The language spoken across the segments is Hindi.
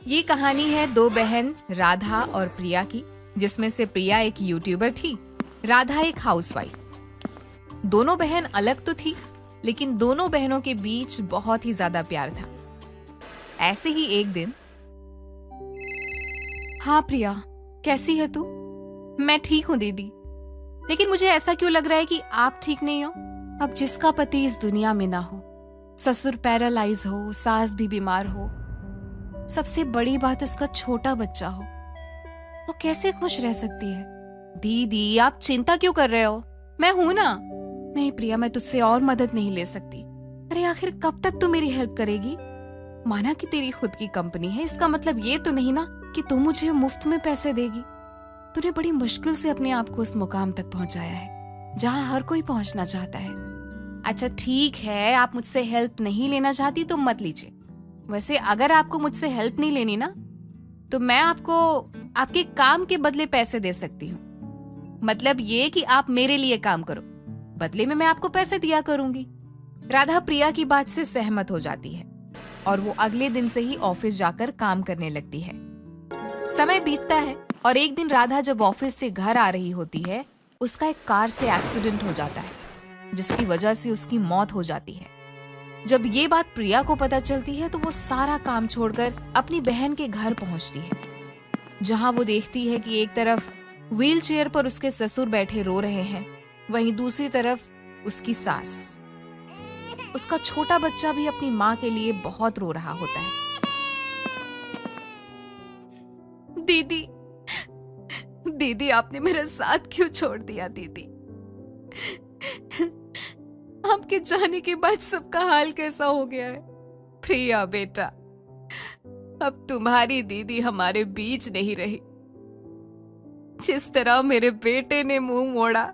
ये कहानी है दो बहन राधा और प्रिया की, जिसमें से प्रिया एक यूट्यूबर थी, राधा एक हाउसवाइफ। दोनों बहन अलग तो थी, लेकिन दोनों बहनों के बीच बहुत ही ज्यादा प्यार था। ऐसे ही एक दिन। हाँ प्रिया, कैसी है तू? मैं ठीक हूँ दीदी, लेकिन मुझे ऐसा क्यों लग रहा है कि आप ठीक नहीं हो? अब जिसका पति इस दुनिया में ना हो, ससुर पैरालाइज हो, सास भी बीमार हो, सबसे बड़ी बात उसका छोटा बच्चा हो, वो कैसे खुश रह सकती है? दीदी आप चिंता क्यों कर रहे हो? मैं हूं ना। नहीं प्रिया, मैं तुझसे और मदद नहीं ले सकती। अरे आखिर कब तक तू मेरी हेल्प करेगी? माना कि तेरी खुद की कंपनी है, इसका मतलब ये तो नहीं ना कि तू मुझे मुफ्त में पैसे देगी। तूने बड़ी मुश्किल से अपने आप को उस मुकाम तक पहुंचाया है जहां हर कोई पहुंचना चाहता है। अच्छा ठीक है, आप मुझसे हेल्प नहीं लेना चाहती तो मत लीजिए। वैसे अगर आपको मुझसे हेल्प नहीं लेनी ना, तो मैं आपको आपके काम के बदले पैसे दे सकती हूँ। मतलब ये कि आप मेरे लिए काम करो, बदले में मैं आपको पैसे दिया करूंगी। राधा प्रिया की बात से सहमत हो जाती है और वो अगले दिन से ही ऑफिस जाकर काम करने लगती है। समय बीतता है और एक दिन राधा जब ऑफिस से घर आ रही होती है, उसका एक कार से एक्सीडेंट हो जाता है, जिसकी वजह से उसकी मौत हो जाती है। जब ये बात प्रिया को पता चलती है तो वो सारा काम छोड़कर अपनी बहन के घर पहुंचती है, जहां वो देखती है कि एक तरफ व्हील चेयर पर उसके ससुर बैठे रो रहे हैं, वहीं दूसरी तरफ उसकी सास। उसका छोटा बच्चा भी अपनी माँ के लिए बहुत रो रहा होता है। दीदी, दीदी आपने मेरा साथ क्यों छोड़ दिया? दीदी, आपके जाने के बाद सबका हाल कैसा हो गया है? प्रिया बेटा, अब तुम्हारी दीदी हमारे बीच नहीं रही। जिस तरह मेरे बेटे ने मुंह मोड़ा,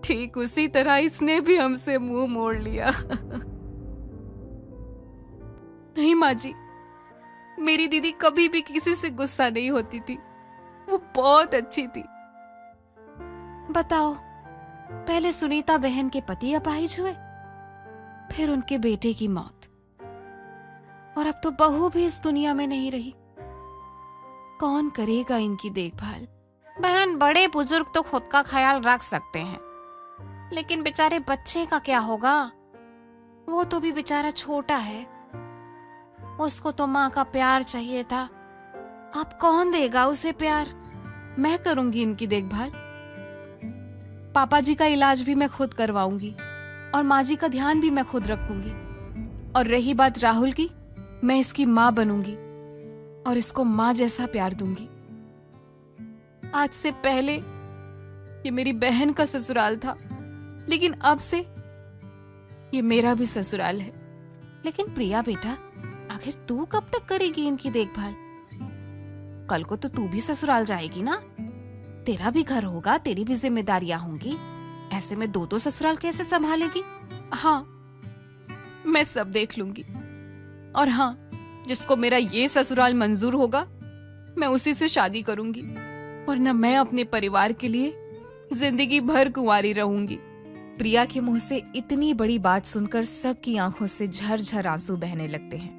ठीक उसी तरह इसने भी हमसे मुंह मोड़ लिया। नहीं माँ जी, मेरी दीदी कभी भी किसी से गुस्सा नहीं होती थी, वो बहुत अच्छी थी। बताओ, पहले सुनीता बहन के पति अपाहिज हुए, फिर उनके बेटे की मौत, और अब तो बहू भी इस दुनिया में नहीं रही। कौन करेगा इनकी देखभाल? बहन, बड़े बुजुर्ग तो खुद का ख्याल रख सकते हैं, लेकिन बेचारे बच्चे का क्या होगा? वो तो भी बेचारा छोटा है, उसको तो माँ का प्यार चाहिए था। अब कौन देगा उसे प्यार? मैं करूंगी इनकी देखभाल। पापा जी का इलाज भी मैं खुद करवाऊंगी और माँ जी का ध्यान भी मैं खुद रखूंगी। और रही बात राहुल की, मैं इसकी माँ बनूंगी और इसको माँ जैसा प्यार दूंगी। आज से पहले ये मेरी बहन का ससुराल था, लेकिन अब से ये मेरा भी ससुराल है। लेकिन प्रिया बेटा, आखिर तू कब तक करेगी इनकी देखभाल? कल को तो तू भी ससुराल जाएगी ना, तेरा भी घर होगा, तेरी भी जिम्मेदारियां होंगी। ऐसे में दो ससुराल कैसे संभालेगी? हाँ, मैं सब देख लूंगी। और हाँ, जिसको मेरा ये ससुराल मंजूर होगा, मैं उसी से शादी करूंगी, वरना मैं अपने परिवार के लिए जिंदगी भर कुंवारी रहूंगी। प्रिया के मुंह से इतनी बड़ी बात सुनकर सबकी आंखों से झरझर आंसू बहने लगते हैं।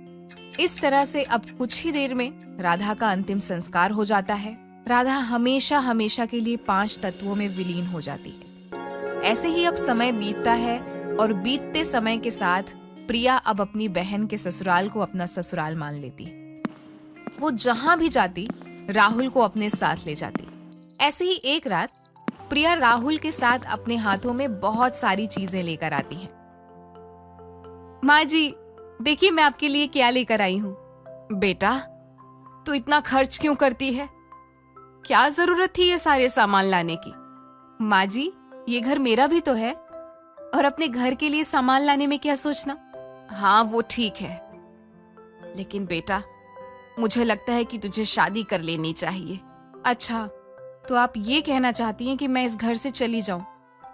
इस तरह से अब कुछ ही देर में राधा का अंतिम संस्कार हो जाता है। राधा हमेशा हमेशा के लिए 5 तत्वों में विलीन हो जाती है। ऐसे ही अब समय बीतता है और बीतते समय के साथ प्रिया अब अपनी बहन के ससुराल को अपना ससुराल मान लेती। वो जहां भी जाती, राहुल को अपने साथ ले जाती। ऐसे ही एक रात प्रिया राहुल के साथ अपने हाथों में बहुत सारी चीजें लेकर आती है। माँ जी, देखिए मैं आपके लिए क्या लेकर आई हूँ। बेटा, तू इतना खर्च क्यों करती है? क्या जरूरत थी ये सारे सामान लाने की? माँ जी, ये घर मेरा भी तो है, और अपने घर के लिए सामान लाने में क्या सोचना? हाँ वो ठीक है, लेकिन बेटा मुझे लगता है कि तुझे शादी कर लेनी चाहिए। अच्छा, तो आप ये कहना चाहती हैं कि मैं इस घर से चली जाऊं?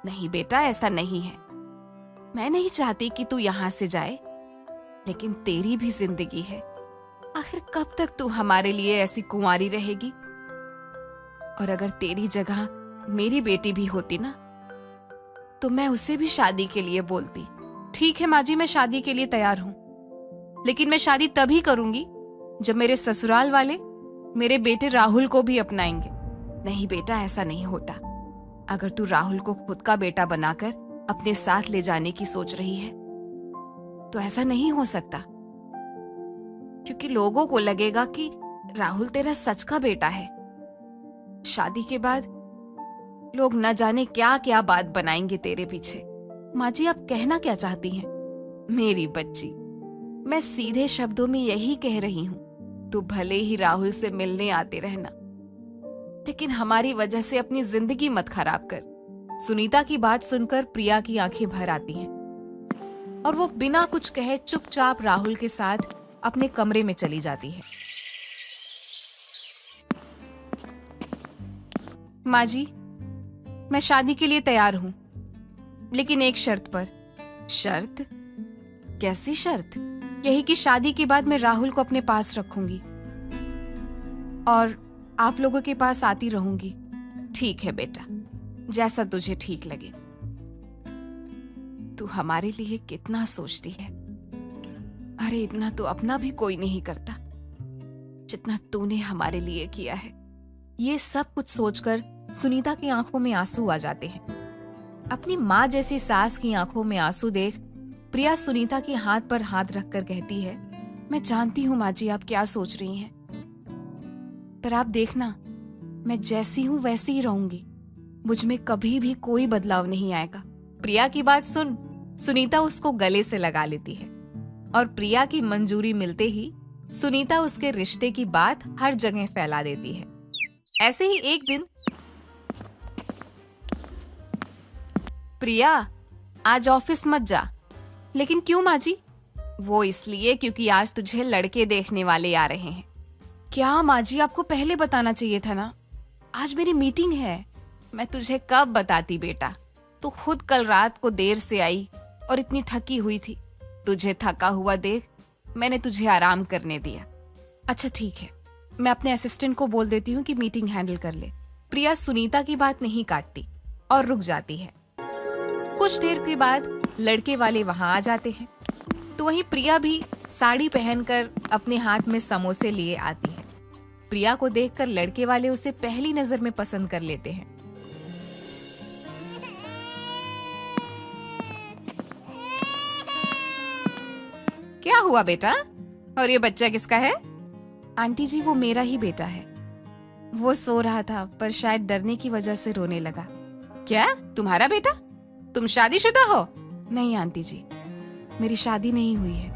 नहीं बेटा, ऐसा नहीं है। मैं नहीं चाहती कि तू यहाँ से जाए, लेकिन तेरी भी जिंदगी है। आखिर कब तक तू हमारे लिए ऐसी कुंवारी रहेगी? और अगर तेरी जगह मेरी बेटी भी होती ना, तो मैं उसे भी शादी के लिए बोलती। ठीक है माँ जी, मैं शादी के लिए तैयार हूँ, लेकिन मैं शादी तभी करूंगी जब मेरे ससुराल वाले मेरे बेटे राहुल को भी अपनाएंगे। नहीं बेटा, ऐसा नहीं होता। अगर तू राहुल को खुद का बेटा बनाकर अपने साथ ले जाने की सोच रही है तो ऐसा नहीं हो सकता, क्योंकि लोगों को लगेगा कि राहुल तेरा सच का बेटा है। शादी के बाद लोग न जाने क्या क्या बात बनाएंगे तेरे पीछे। माँ जी, आप कहना क्या चाहती हैं? मेरी बच्ची, मैं सीधे शब्दों में यही कह रही हूं, तू भले ही राहुल से मिलने आते रहना, लेकिन हमारी वजह से अपनी जिंदगी मत खराब कर। सुनीता की बात सुनकर प्रिया की आंखें भर आती हैं और वो बिना कुछ कहे चुपचाप राहुल के साथ अपने कमरे में चली जाती है। माँ जी, मैं शादी के लिए तैयार हूं, लेकिन एक शर्त पर। शर्त? कैसी शर्त? यही कि शादी के बाद मैं राहुल को अपने पास रखूंगी और आप लोगों के पास आती रहूंगी। ठीक है बेटा, जैसा तुझे ठीक लगे। तू हमारे लिए कितना सोचती है। अरे इतना तो अपना भी कोई नहीं करता जितना तूने हमारे लिए किया है। ये सब कुछ सोचकर सुनीता की आंखों में आंसू आ जाते हैं। अपनी माँ जैसी सास की आंखों में आंसू देख प्रिया सुनीता के हाथ पर हाथ रखकर कहती है, मैं जानती हूँ माँ जी आप क्या सोच रही हैं, पर आप देखना, मैं जैसी हूं वैसी ही रहूंगी। मुझ में कभी भी कोई बदलाव नहीं आएगा। प्रिया की बात सुन सुनीता उसको गले से लगा लेती है और प्रिया की मंजूरी मिलते ही सुनीता उसके रिश्ते की बात हर जगह फैला देती है। ऐसे ही एक दिन, प्रिया आज ऑफिस मत जा। लेकिन क्यों माँ जी? वो इसलिए क्योंकि आज तुझे लड़के देखने वाले आ रहे हैं। क्या माँ जी, आपको पहले बताना चाहिए था ना। आज मेरी मीटिंग है। मैं तुझे कब बताती बेटा, तू खुद कल रात को देर से आई और इतनी थकी हुई थी। तुझे थका हुआ देख मैंने तुझे आराम करने दिया। अच्छा ठीक है, मैं अपने असिस्टेंट को बोल देती हूँ कि मीटिंग हैंडल कर ले। प्रिया सुनीता की बात नहीं काटती और रुक जाती है। कुछ देर के बाद लड़के वाले वहां आ जाते हैं, तो वहीं प्रिया भी साड़ी पहनकर अपने हाथ में समोसे लिए आती है। प्रिया को देखकर लड़के वाले उसे पहली नजर में पसंद कर लेते हैं। क्या हुआ बेटा? और ये बच्चा किसका है? आंटी जी, वो मेरा ही बेटा है। वो सो रहा था पर शायद डरने की वजह से रोने लगा। क्या, तुम्हारा बेटा? तुम शादीशुदा हो? नहीं आंटी जी, मेरी शादी नहीं हुई है।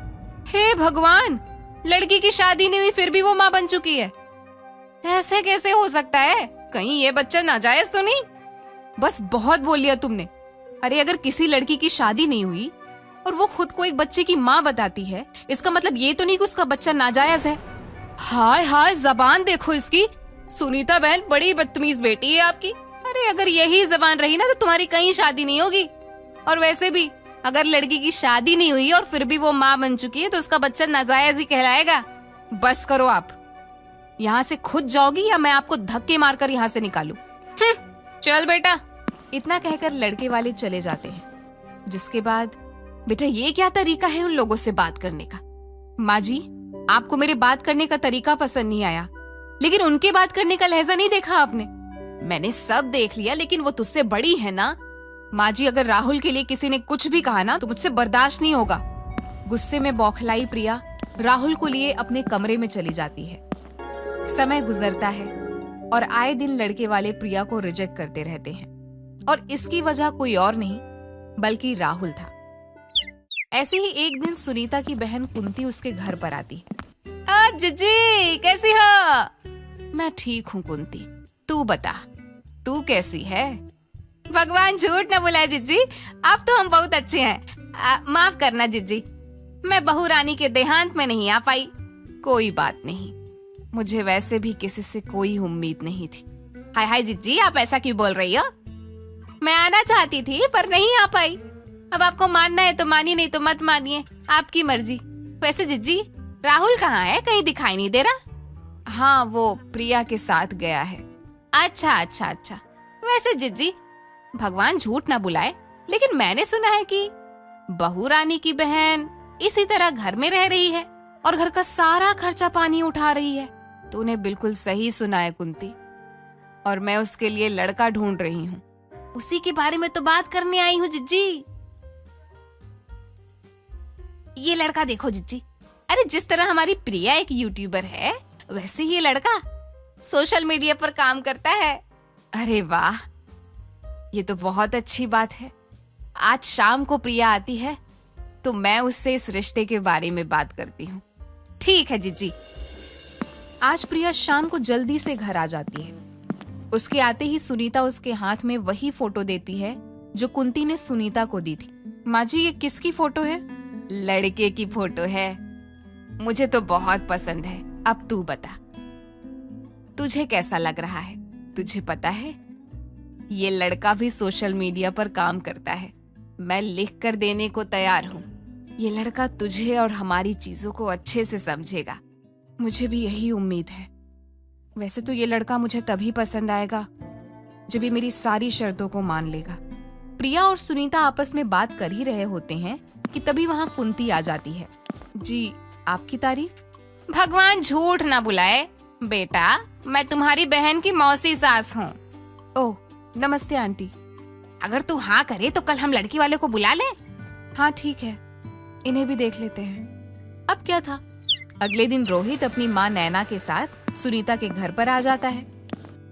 हे भगवान, लड़की की शादी नहीं हुई फिर भी वो माँ बन चुकी है। ऐसे कैसे हो सकता है? कहीं ये बच्चा नाजायज तो नहीं? बस बहुत बोल लिया तुमने। अरे अगर किसी लड़की की शादी नहीं हुई और वो खुद को एक बच्चे की माँ बताती है, इसका मतलब ये तो नहीं कि उसका बच्चा नाजायज है। हाय हाय, जबान देखो इसकी। सुनीता बहन, बड़ी बदतमीज बेटी है आपकी। अरे अगर यही जबान रही ना तो तुम्हारी कहीं शादी नहीं होगी। और वैसे भी अगर लड़की की शादी नहीं हुई और फिर भी वो माँ बन चुकी है तो उसका बच्चा नाजायज ही कहलाएगा। बस करो, आप यहाँ से खुद जाओगी या मैं आपको धक्के मारकर यहाँ से निकालूं? चल बेटा। इतना कहकर लड़के वाले चले जाते हैं। जिसके बाद, बेटा ये क्या तरीका है उन लोगों से बात करने का? माँ जी, आपको मेरे बात करने का तरीका पसंद नहीं आया, लेकिन उनके बात करने का लहजा नहीं देखा आपने? मैंने सब देख लिया, लेकिन वो तुझसे बड़ी है ना। माँ जी, अगर राहुल के लिए किसी ने कुछ भी कहा ना तो मुझसे बर्दाश्त नहीं होगा। गुस्से में बौखलाई प्रिया राहुल को लिए अपने कमरे में चली जाती है। समय गुजरता है और आए दिन लड़के वाले प्रिया को रिजेक्ट करते रहते हैं और इसकी वजह कोई और नहीं बल्कि राहुल था। ऐसे ही एक दिन सुनीता की बहन कुंती उसके घर पर आती है। जीजी, कैसी हो? मैं ठीक हूँ कुंती, तू बता, तू कैसी है? भगवान झूठ न बुलाए जीजी, अब तो हम बहुत अच्छे हैं। माफ करना जीजी, मैं बहू रानी के देहांत में नहीं आ पाई। कोई बात नहीं, मुझे वैसे भी किसी से कोई उम्मीद नहीं थी। हाय हाय जीजी, आप ऐसा क्यों बोल रही हो? मैं आना चाहती थी पर नहीं आ पाई। अब आपको मानना है तो मानिए, नहीं तो मत मानिए, आपकी मर्जी। वैसे जीजी, राहुल कहाँ है? कहीं दिखाई नहीं दे रहा। हाँ, वो प्रिया के साथ गया है। अच्छा अच्छा अच्छा। वैसे जीजी, भगवान झूठ ना बुलाए, लेकिन मैंने सुना है कि बहू रानी की बहन इसी तरह घर में रह रही है। और घर का सारा खर्चा पानी उठा रही है। तूने बिल्कुल सही सुना है कुंती, और मैं उसके लिए लड़का ढूंढ रही हूँ। उसी के बारे में तो बात करने आई हूँ जिज्जी। ये लड़का देखो जिज्जी, अरे जिस तरह हमारी प्रिया एक यूट्यूबर है, वैसे ही ये लड़का सोशल मीडिया पर काम करता है। अरे वाह, ये तो बहुत अच्छी बात है। आज शाम को प्रिया आती है तो मैं उससे इस रिश्ते के बारे में बात करती हूँ। ठीक है जिज्जी। आज प्रिया शाम को जल्दी से घर आ जाती है। उसके आते ही सुनीता उसके हाथ में वही फोटो देती है जो कुंती ने सुनीता को दी थी। माँ जी, ये किसकी फोटो है? लड़के की फोटो है। मुझे तो बहुत पसंद है। अब तू बता, तुझे कैसा लग रहा है? तुझे पता है, ये लड़का भी सोशल मीडिया पर काम करता है। मैं लिख कर देने को तैयार हूँ। ये लड़का तुझे और हमारी चीजों को अच्छे से समझेगा। मुझे भी यही उम्मीद है। वैसे तो ये लड़का मुझे तभी पसंद आएगा जब ये मेरी सारी शर्तों को मान लेगा। प्रिया और सुनीता आपस में बात कर ही रहे होते हैं कि तभी वहां कुंती आ जाती है। जी, आपकी तारीफ? भगवान झूठ ना बुलाए बेटा, मैं तुम्हारी बहन की मौसी सास हूँ। ओह, नमस्ते आंटी। अगर तू हाँ करे तो कल हम लड़की वाले को बुला लें। हाँ ठीक है, इन्हें भी देख लेते हैं। अब क्या था, अगले दिन रोहित अपनी माँ नैना के साथ सुनीता के घर पर आ जाता है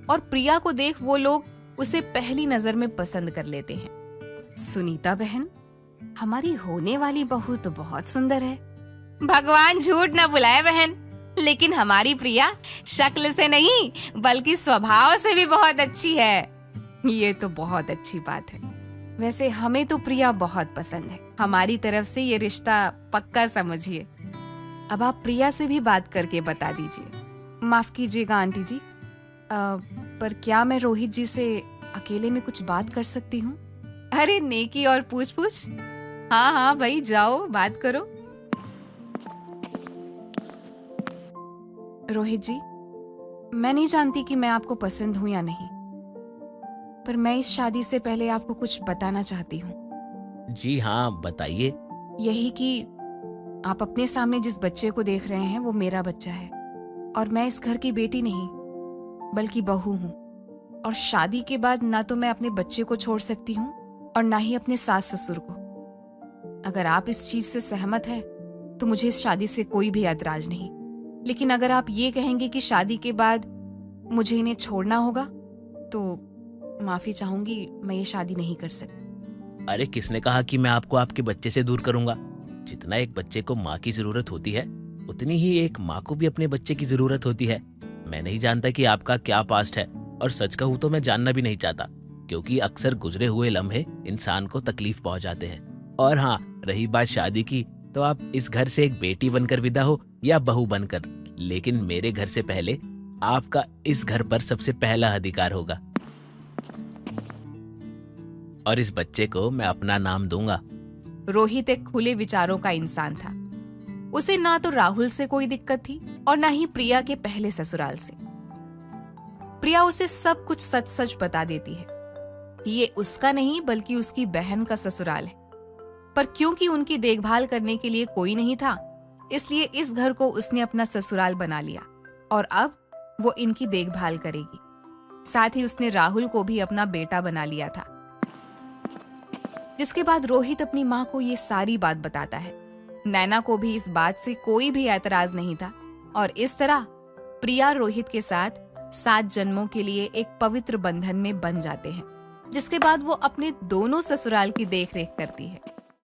और प्रिया को देख वो लोग उसे पहली नजर में पसंद कर लेते हैं। सुनीता बहन, हमारी होने वाली बहू तो बहुत सुंदर है। भगवान झूठ न बुलाए बहन, लेकिन हमारी प्रिया शक्ल से नहीं बल्कि स्वभाव से भी बहुत अच्छी है। ये तो बहुत अच्छी बात है। वैसे हमें तो प्रिया बहुत पसंद है। हमारी तरफ से ये रिश्ता पक्का समझिए। अब आप प्रिया से भी बात करके बता दीजिए। माफ कीजिएगा आंटी जी, पर क्या मैं रोहित जी से अकेले में कुछ बात कर सकती हूँ? अरे नेकी और पूछ पूछ। हाँ हाँ भाई, जाओ बात करो। रोहित जी, मैं नहीं जानती कि मैं आपको पसंद हूँ या नहीं, पर मैं इस शादी से पहले आपको कुछ बताना चाहती हूँ। जी हाँ, बताइए। यही कि आप अपने सामने जिस बच्चे को देख रहे हैं वो मेरा बच्चा है, और मैं इस घर की बेटी नहीं बल्कि बहू हूँ। और शादी के बाद ना तो मैं अपने बच्चे को छोड़ सकती हूँ और ना ही अपने सास ससुर को। अगर आप इस चीज से सहमत हैं तो मुझे इस शादी से कोई भी ऐतराज नहीं, लेकिन अगर आप ये कहेंगे कि शादी के बाद मुझे इन्हें छोड़ना होगा तो माफी चाहूंगी, मैं ये शादी नहीं कर सकती। अरे किसने कहा कि मैं आपको आपके बच्चे से दूर करूंगा? जितना एक बच्चे को माँ की जरूरत होती है, उतनी ही एक माँ को भी अपने बच्चे की जरूरत होती है। मैं नहीं जानता कि आपका क्या पास्ट है, और सच कहूँ तो मैं जानना भी नहीं चाहता, क्योंकि अक्सर गुजरे हुए लम्हे इंसान को तकलीफ पहुंचाते हैं। और हाँ, रही बात शादी की, तो आप इस घर से एक बेटी बनकर विदा हो या बहू बनकर, लेकिन मेरे घर से पहले आपका इस घर पर सबसे पहला अधिकार होगा। और इस बच्चे को मैं अपना नाम दूंगा। रोहित एक खुले विचारों का इंसान था। उसे ना तो राहुल से कोई दिक्कत थी और ना ही प्रिया के पहले ससुराल से। प्रिया उसे सब कुछ सच सच बता देती है। ये उसका नहीं बल्कि उसकी बहन का ससुराल है, पर क्योंकि उनकी देखभाल करने के लिए कोई नहीं था, इसलिए इस घर को उसने अपना ससुराल बना लिया और अब वो इनकी देखभाल करेगी। साथ ही उसने राहुल को भी अपना बेटा बना लिया था। जिसके बाद रोहित अपनी माँ को ये सारी बात बताता है। नैना को भी इस बात से कोई भी ऐतराज नहीं था और इस तरह प्रिया रोहित के साथ 7 जन्मों के लिए एक पवित्र बंधन में बन जाते हैं, जिसके बाद वो अपने दोनों ससुराल की देखरेख करती है।